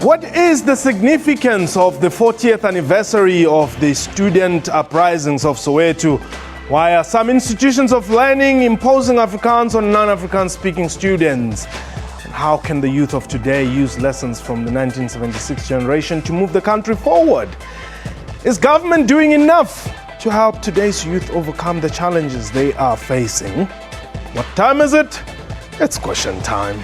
What is the significance of the 40th anniversary of the student uprisings of Soweto? Why are some institutions of learning imposing Afrikaans on non-Afrikaans speaking students? And how can the youth of today use lessons from the 1976 generation to move the country forward? Is government doing enough to help today's youth overcome the challenges they are facing? What time is it? It's question time.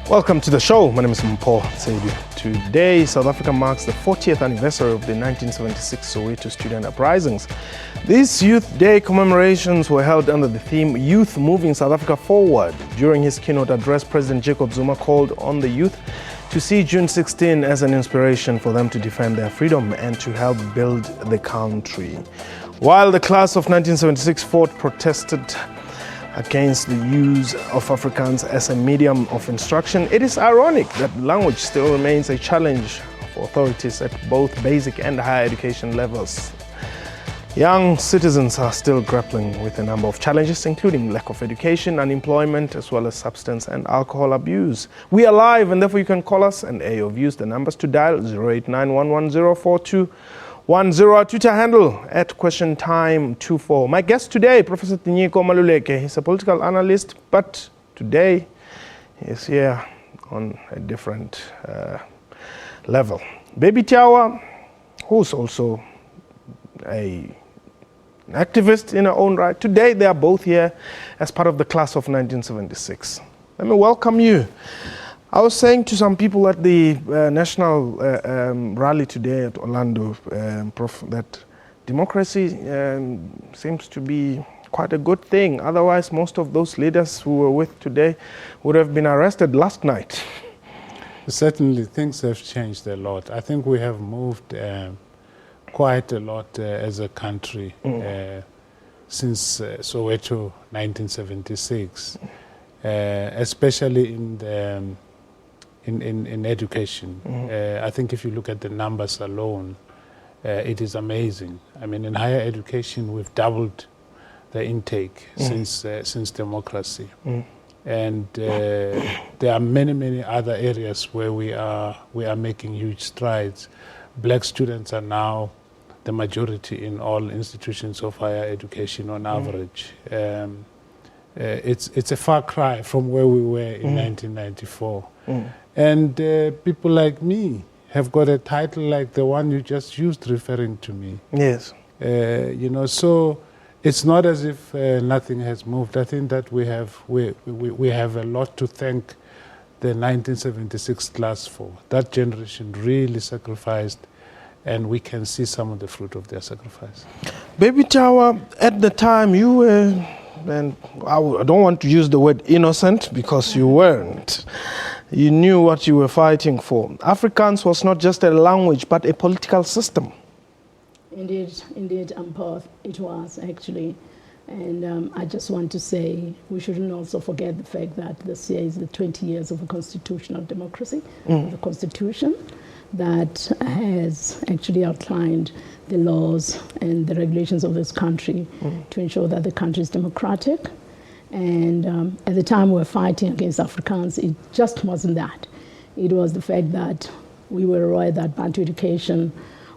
Welcome to the show. My name is Mpho Sedu. Today, South Africa marks the 40th anniversary of the 1976 Soweto Student Uprisings. These Youth Day commemorations were held under the theme Youth Moving South Africa Forward. During his keynote address, President Jacob Zuma called on the youth to see June 16 as an inspiration for them to defend their freedom and to help build the country. While the class of 1976 protested against the use of Afrikaans as a medium of instruction, it is ironic that language still remains a challenge for authorities at both basic and higher education levels. Young citizens are still grappling with a number of challenges, including lack of education, unemployment, as well as substance and alcohol abuse. We are live, and therefore you can call us and air your views. The numbers to dial 0891104210. Our Twitter handle at QuestionTime24. My guest today, Professor Tinyiko Maluleke. He's a political analyst, but today he's here on a different level. Baby Tiawa, who's also an activist in her own right. Today they are both here as part of the class of 1976. Let me welcome you. I was saying to some people at the national rally today at Orlando, Prof, that democracy seems to be quite a good thing. Otherwise, most of those leaders who were with today would have been arrested last night. Certainly, things have changed a lot. I think we have moved quite a lot as a country since Soweto 1976, especially in education. I think if you look at the numbers alone, it is amazing. I mean, in higher education, we've doubled the intake since democracy. And there are many other areas where we are making huge strides. Black students are now the majority in all institutions of higher education on average. It's a far cry from where we were in 1994. And people like me have got a title like the one you just used referring to me. Yes. You know, so it's not as if nothing has moved. I think that we have a lot to thank the 1976 class for. That generation really sacrificed, and we can see some of the fruit of their sacrifice. Baby Tawa, at the time you were, and I don't want to use the word innocent because you weren't. You knew what you were fighting for. Afrikaans was not just a language, but a political system. Indeed, Mpho, it was actually. And I just want to say we shouldn't also forget the fact that this year is the 20 years of a constitutional democracy, the constitution that has actually outlined the laws and the regulations of this country to ensure that the country is democratic. And at the time we were fighting against Afrikaans, it just wasn't that. It was the fact that we were aware that Bantu education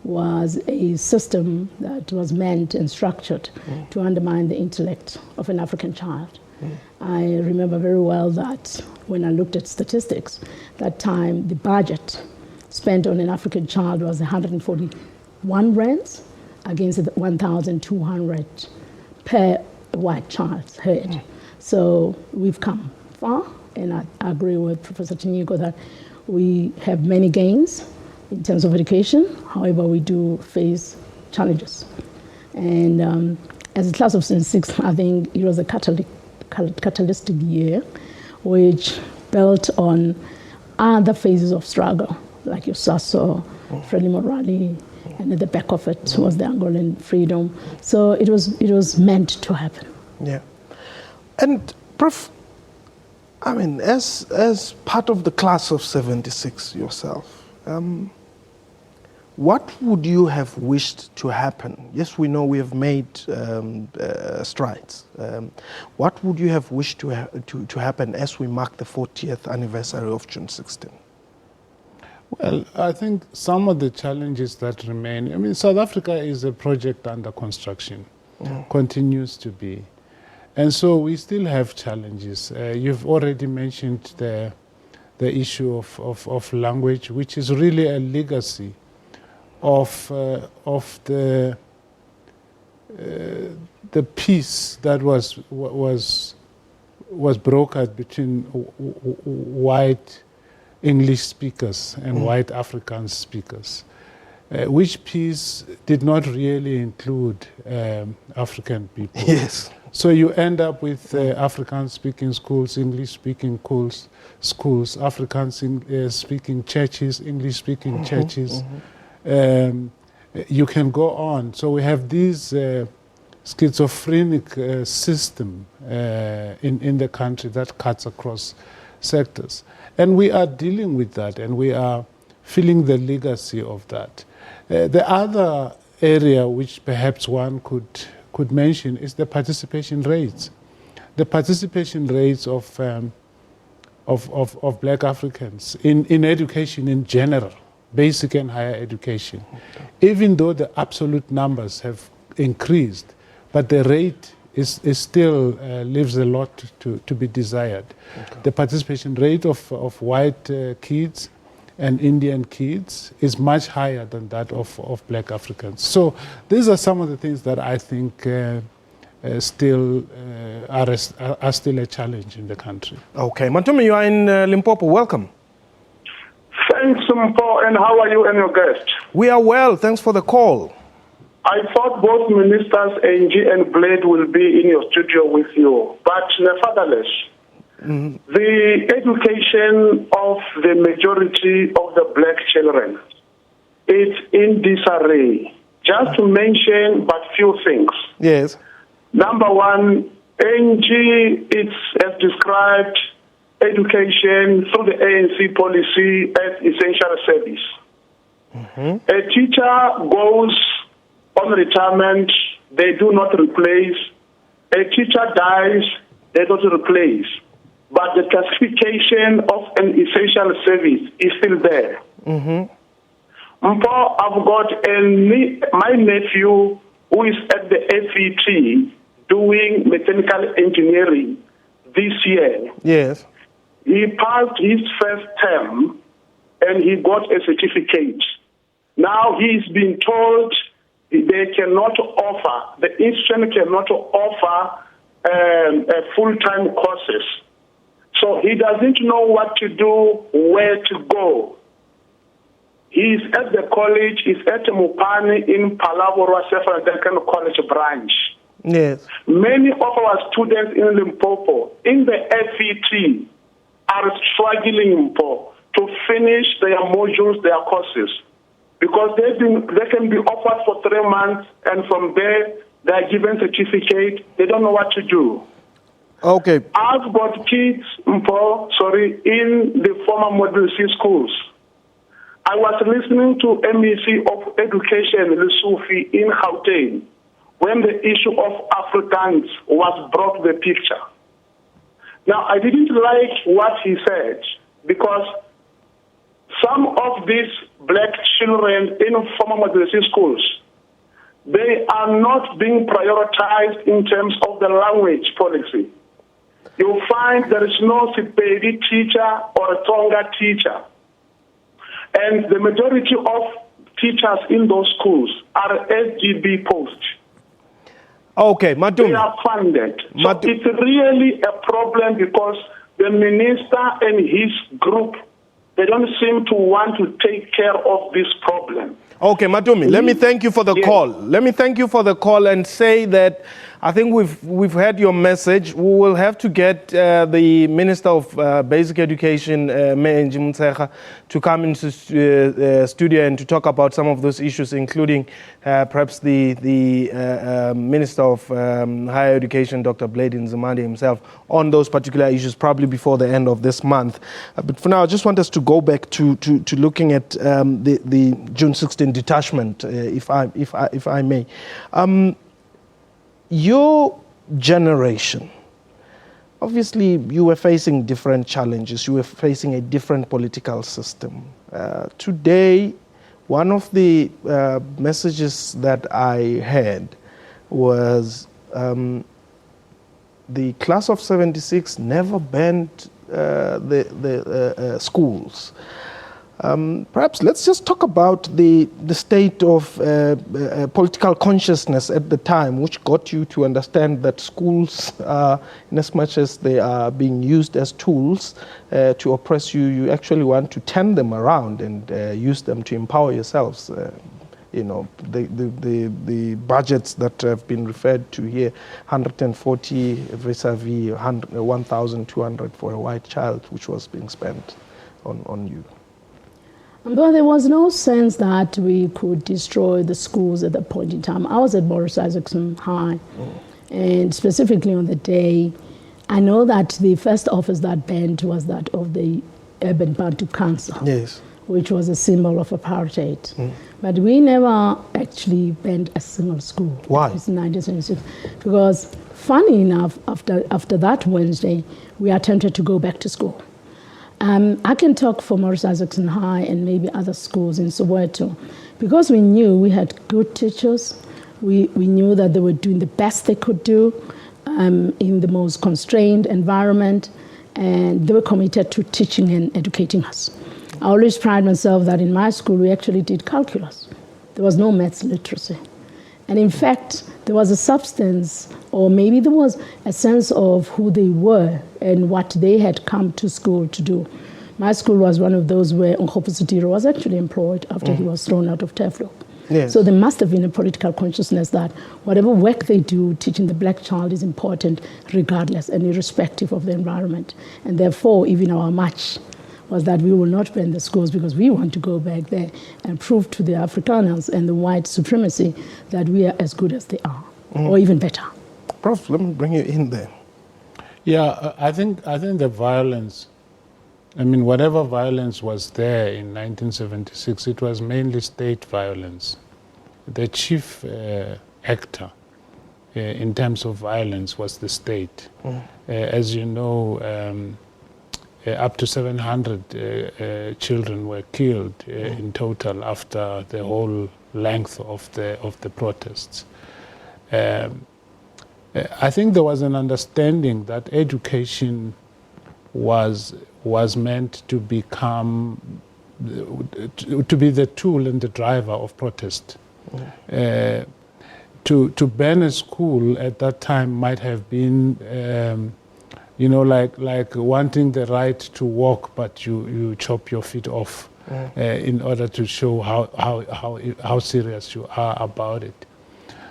was a system that was meant and structured to undermine the intellect of an African child. I remember very well that when I looked at statistics, that time the budget spent on an African child was 141 rands against 1,200 per white child's head. So we've come far, and I agree with Professor Tinyiko that we have many gains in terms of education. However, we do face challenges. And as a class of 76, I think it was a catalytic year which built on other phases of struggle, like your Sasso, Freddie Morali, and at the back of it was the Angolan freedom. So it was meant to happen. Yeah. And Prof, I mean, as part of the class of 76 yourself, what would you have wished to happen? Yes, we know we have made strides. What would you have wished to happen as we mark the 40th anniversary of June 16? Well, I think some of the challenges that remain, I mean, South Africa is a project under construction, continues to be. And so we still have challenges. You've already mentioned the issue of language, which is really a legacy of the peace that was brokered between white English speakers and white Afrikaans speakers, which peace did not really include African people. Yes. So you end up with Afrikaans-speaking schools, English-speaking schools, Afrikaans-speaking churches, English-speaking churches. You can go on. So we have this schizophrenic system in the country that cuts across sectors. And we are dealing with that, and we are feeling the legacy of that. The other area which perhaps one could mention is the participation rates. The participation rates of black Africans in education in general, basic and higher education, even though the absolute numbers have increased, but the rate is still leaves a lot to be desired. Okay. The participation rate of white kids and Indian kids is much higher than that of black Africans. So these are some of the things that I think still are still a challenge in the country. Okay, Matumi, you are in Limpopo. Welcome. Thanks, Mpo, and how are you and your guest? We are well. Thanks for the call. I thought both ministers, Angie and Blade, will be in your studio with you, but nevertheless, the education of the majority of the black children is in disarray. Just to mention but few things. Yes. Number one, Angie, has described education through the ANC policy as essential service. A teacher goes on retirement, they do not replace. A teacher dies, they don't replace. But the classification of an essential service is still there. Mpo, I've got my nephew who is at the FET doing mechanical engineering this year. Yes. He passed his first term and he got a certificate. Now he's been told they cannot offer, the institution cannot offer full-time courses. So he doesn't know what to do, where to go. He's at the college, he's at Mupani in Palabora African College branch. Yes. Many of our students in Limpopo, in the FET, are struggling to finish their modules, their courses, because they can be offered for 3 months, and from there they are given certificate. They don't know what to do. Okay. I've got kids, in the former Model C schools. I was listening to MEC of Education, Lusufi, in Gauteng, when the issue of Afrikaans was brought to the picture. Now, I didn't like what he said, because some of these black children in former Model C schools, they are not being prioritized in terms of the language policy. You'll find there is no Sepedi teacher or a Tonga teacher. And the majority of teachers in those schools are SGB posts. Okay, Madum. They are funded. So it's really a problem, because the minister and his group, they don't seem to want to take care of this problem. Okay, Matumi, let me thank you for the call. Let me thank you for the call and say that I think we've heard your message. We will have to get the Minister of Basic Education, Mehenji Mutsecha, to come into studio and to talk about some of those issues, including perhaps the Minister of Higher Education, Dr. Blade Nzimande himself, on those particular issues, probably before the end of this month. But for now, I just want us to go back to looking at the June 16 detachment, if I may. Your generation, obviously you were facing different challenges, you were facing a different political system. Today, one of the messages that I had was the class of 76 never banned the schools. Perhaps let's just talk about the state of political consciousness at the time, which got you to understand that schools, in as much as they are being used as tools to oppress you, you actually want to turn them around and use them to empower yourselves. You know, the budgets that have been referred to here, 140 vis-a-vis 1,200 for a white child, which was being spent on you. But there was no sense that we could destroy the schools at that point in time. I was at Morris Isaacson High, and specifically on the day, I know that the first office that banned was that of the Urban Bantu Council, yes, which was a symbol of apartheid. But we never actually banned a single school. Why? It was in 1976. Because, funny enough, after that Wednesday, we attempted to go back to school. I can talk for Morris Isaacson High and maybe other schools in Soweto, because we knew we had good teachers. We knew that they were doing the best they could do in the most constrained environment, and they were committed to teaching and educating us. I always pride myself that in my school we actually did calculus. There was no maths literacy. And in fact, there was a substance, or maybe there was a sense of who they were and what they had come to school to do. My school was one of those where Nkgopo Sotiro was actually employed after he was thrown out of Teflo. Yes. So there must have been a political consciousness that whatever work they do, teaching the black child is important regardless and irrespective of the environment. And therefore, even our march was that we will not ban the schools because we want to go back there and prove to the Afrikaners and the white supremacy that we are as good as they are, or even better. Prof, let me bring you in there. Yeah, I think the violence, I mean, whatever violence was there in 1976, it was mainly state violence. The chief actor in terms of violence was the state. As you know, up to 700 children were killed in total after the whole length of the protests. I think there was an understanding that education was meant to become to be the tool and the driver of protest. To ban a school at that time might have been like wanting the right to walk, but you chop your feet off in order to show how serious you are about it.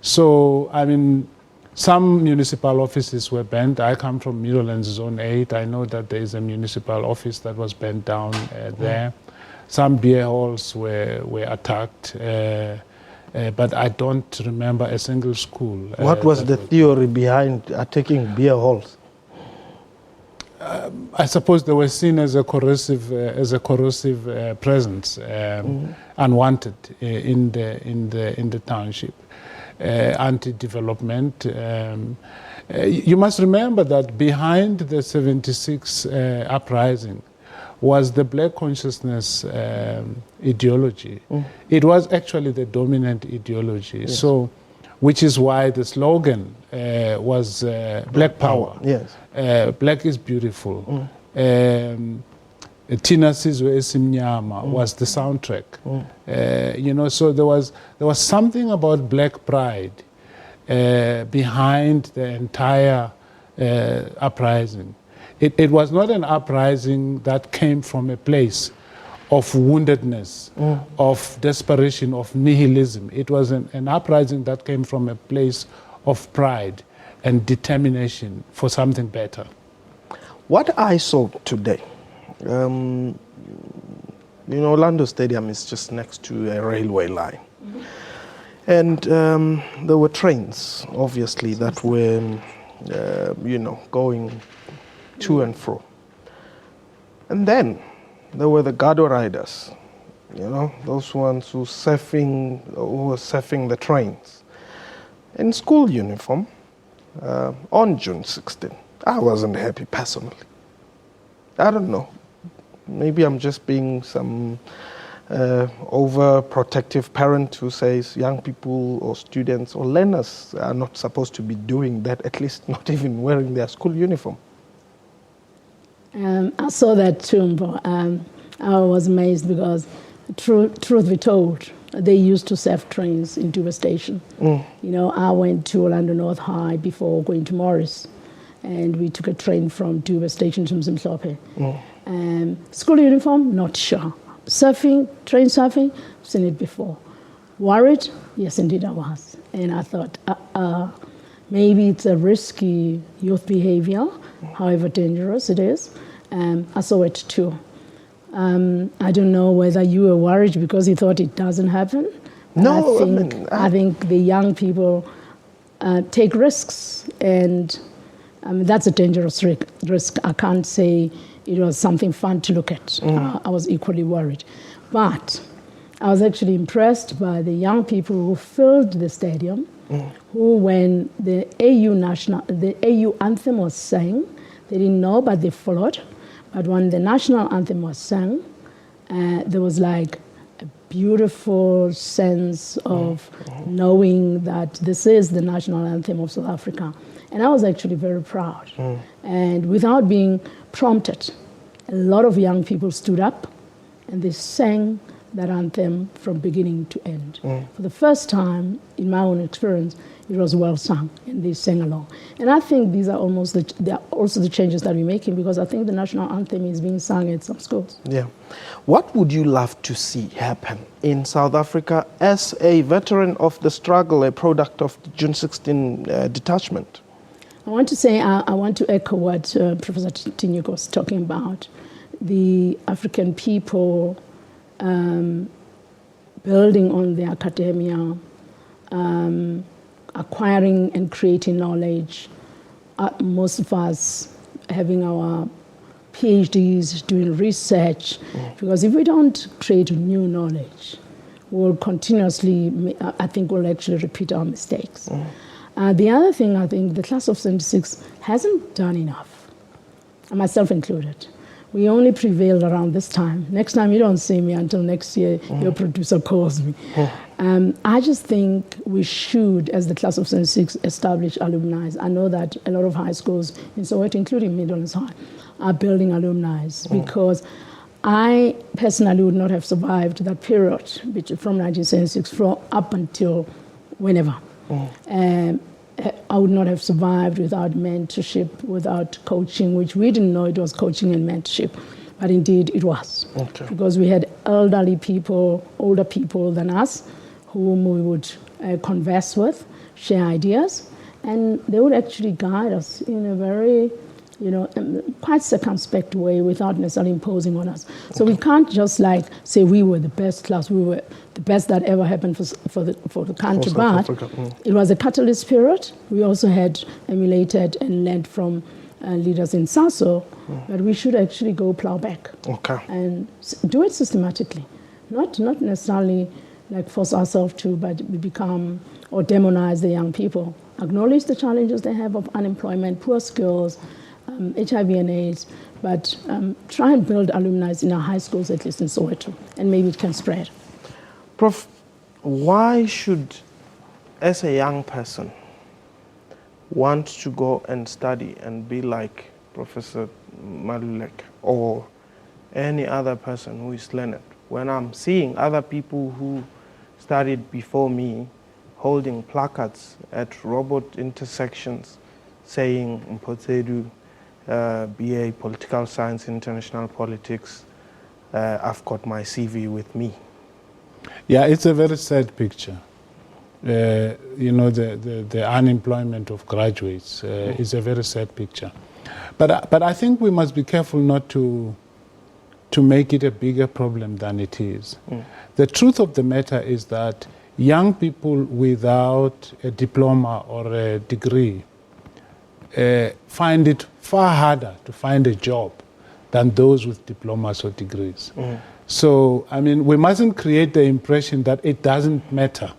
So, I mean, some municipal offices were banned. I come from Middlelands Zone 8. I know that there is a municipal office that was burned down there. Some beer halls were attacked, but I don't remember a single school. What was the theory behind attacking beer halls? I suppose they were seen as a corrosive presence, unwanted in the township. Anti-development. You must remember that behind the 76 uprising was the black consciousness ideology. It was actually the dominant ideology. Yes. So, which is why the slogan was Black Power. Yes. Black is beautiful. Tina Sizwe Esimnyama was the soundtrack. So there was something about black pride behind the entire uprising. It was not an uprising that came from a place of woundedness, of desperation, of nihilism. It was an uprising that came from a place of pride. and determination for something better. What I saw today, Orlando Stadium is just next to a railway line. Mm-hmm. And there were trains, obviously, that were, going to and fro. And then there were the Gado riders, those ones who were surfing the trains in school uniform on June 16. I wasn't happy personally. I don't know. Maybe I'm just being some overprotective parent who says young people or students or learners are not supposed to be doing that, at least not even wearing their school uniform. I saw that too. I was amazed because, truth be told, they used to surf trains in Duba Station. I went to Orlando North High before going to Morris, and we took a train from Duba Station to Mzimhlope. School uniform, not sure. Surfing, train surfing, I've seen it before. Worried? Yes, indeed I was. And I thought, maybe it's a risky youth behavior, however dangerous it is. I saw it too. I don't know whether you were worried because you thought it doesn't happen. No, I think the young people take risks, and that's a dangerous risk. I can't say it was something fun to look at. I was equally worried. But I was actually impressed by the young people who filled the stadium, who, when the AU anthem was sang, they didn't know, but they followed. But when the national anthem was sung, there was like a beautiful sense of knowing that this is the national anthem of South Africa. And I was actually very proud. And without being prompted, a lot of young people stood up and they sang that anthem from beginning to end. For the first time, in my own experience, it was well sung, and they sang along. And I think these are also the changes that we're making, because I think the national anthem is being sung at some schools. Yeah. What would you love to see happen in South Africa as a veteran of the struggle, a product of the June 16 detachment? I want to say, I want to echo what Professor Tinyuka was talking about. The African people building on their academia, acquiring and creating knowledge. Most of us having our PhDs, doing research, because if we don't create new knowledge, we'll continuously, I think we'll actually repeat our mistakes. The other thing, I think the class of 76 hasn't done enough, myself included. We only prevailed around this time. Next time you don't see me until next year, your producer calls me. I just think we should, as the class of 76, establish alumni. I know that a lot of high schools in Soweto, including Midlands High, are building alumni, because I personally would not have survived that period from 1976 up until whenever. I would not have survived without mentorship, without coaching, which we didn't know it was coaching and mentorship, but indeed it was. Because we had elderly people, older people than us, whom we would converse with, share ideas, and they would actually guide us in a very, quite circumspect way without necessarily imposing on us. So we can't just say we were the best class, we were the best that ever happened for the country, but it was a catalyst period. We also had emulated and learned from leaders in SASO, but we should actually go plow back and do it systematically, not necessarily force ourselves to, but we become or demonize the young people. Acknowledge the challenges they have of unemployment, poor skills, HIV and AIDS, but try and build alumni in our high schools, at least in Soweto, and maybe it can spread. Prof, why should, as a young person, want to go and study and be like Professor Malulek or any other person who is learned, when I'm seeing other people who studied before me holding placards at robot intersections saying Mpotedu, BA Political Science, International Politics, I've got my CV with me? Yeah, it's a very sad picture. the unemployment of graduates is a very sad picture. But I think we must be careful not to make it a bigger problem than it is. The truth of the matter is that young people without a diploma or a degree find it far harder to find a job than those with diplomas or degrees. So, I mean, we mustn't create the impression that it doesn't matter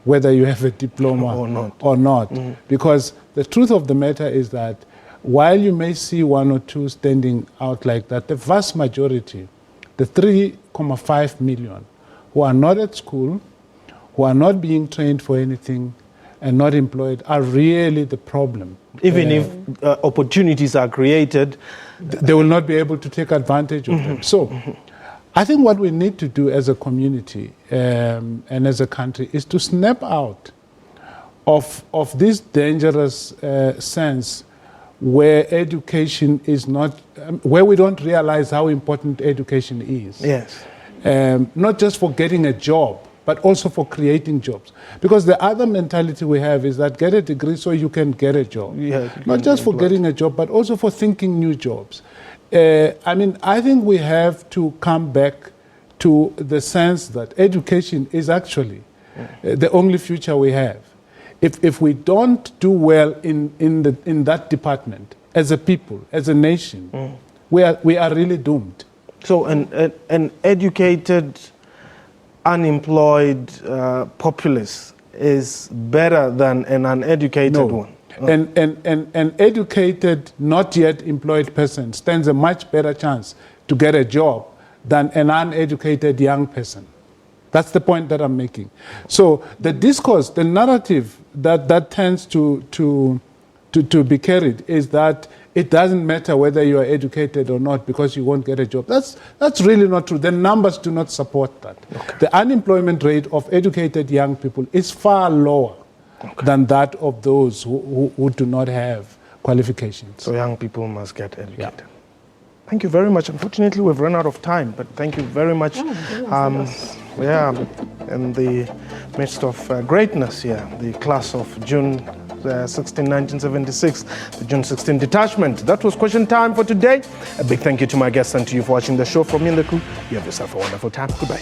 whether you have a diploma or not. Because the truth of the matter is that while you may see one or two standing out like that, the vast majority, the 3.5 million who are not at school, who are not being trained for anything and not employed, are really the problem. Even if opportunities are created, they will not be able to take advantage of them. So I think what we need to do as a community and as a country is to snap out of this dangerous sense where education is not, where we don't realize how important education is. Yes. Not just for getting a job, but also for creating jobs. Because the other mentality we have is that get a degree so you can get a job. Not just for getting a job, but also for thinking new jobs. I mean, I think we have to come back to the sense that education is actually the only future we have. If we don't do well in that department, as a people, as a nation, we are really doomed. So an educated, unemployed populace is better than an uneducated one? An educated, not yet employed person stands a much better chance to get a job than an uneducated young person. That's the point that I'm making. So the discourse, the narrative that tends to be carried is that it doesn't matter whether you are educated or not because you won't get a job. That's really not true. The numbers do not support that. The unemployment rate of educated young people is far lower than that of those who do not have qualifications. So young people must get educated. Thank you very much. Unfortunately, we've run out of time, but thank you very much. In the midst of greatness here, the class of June 16, 1976, the June 16 detachment. That was question time for today. A big thank you to my guests and to you for watching the show. From me and the crew, you have yourself a wonderful time. Goodbye.